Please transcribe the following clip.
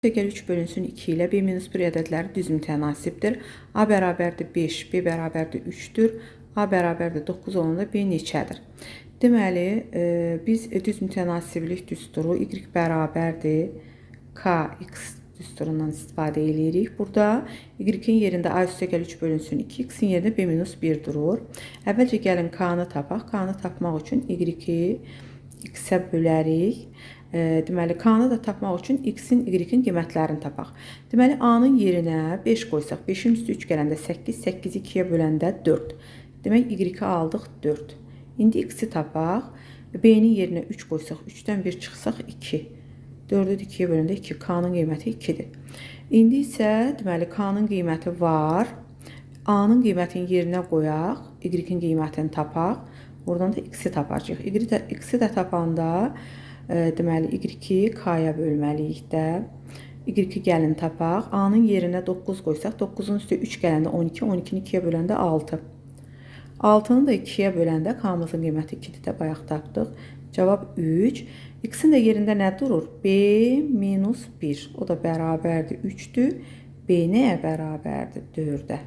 Gəl 3 bölünsün 2 ilə b minus 1 ədədləri düz mütənasibdir. A bərabərdir 5, b bərabərdir 3-dür. A bərabərdir 9 olanda b neçədir? Deməli, biz düz mütənasiblik düsturu y bərabərdir kx düsturundan istifadə edirik. Burada y-in yerində a üstə gəl 3 bölünsün 2, x-in yerində b minus 1 durur. Əvvəlcə gəlin k-nı tapaq. K-nı tapmaq üçün y-i x-ə bölərik. Deməli, k-nı da tapmaq üçün x-in, y-in qiymətlərini tapaq. Deməli, a-nın yerinə 5 qoysaq, 5-in üstü 3 gələndə 8, 8-i 2-yə böləndə 4. Demək, y-i aldıq 4. İndi x-i tapaq. B-nin yerinə 3 qoysaq, 3-dən 1 çıxsaq 2. 4-ü 2-yə böləndə 2. K-nın qiyməti 2-dir. İndi isə, deməli, k-nın qiyməti var. A-nın qiymətini yerinə qoyaq. Y-in qiymətini tapaq. Oradan da x-i tapacaq. X-i də tapanda deməli, y-i k-ya bölməliyik də. Y-i gəlin tapaq. A-nın yerinə 9 qoysaq, 9-un üstü 3 gələndə 12, 12-ni 2-yə böləndə 6. 6-nı da 2-yə böləndə k-mızın qiyməti 2-dir də bayaq tapdıq. Cavab 3. X-in də yerində nə durur? B minus 1. O da bərabərdir 3-dür. B nəyə bərabərdir? 4-ə.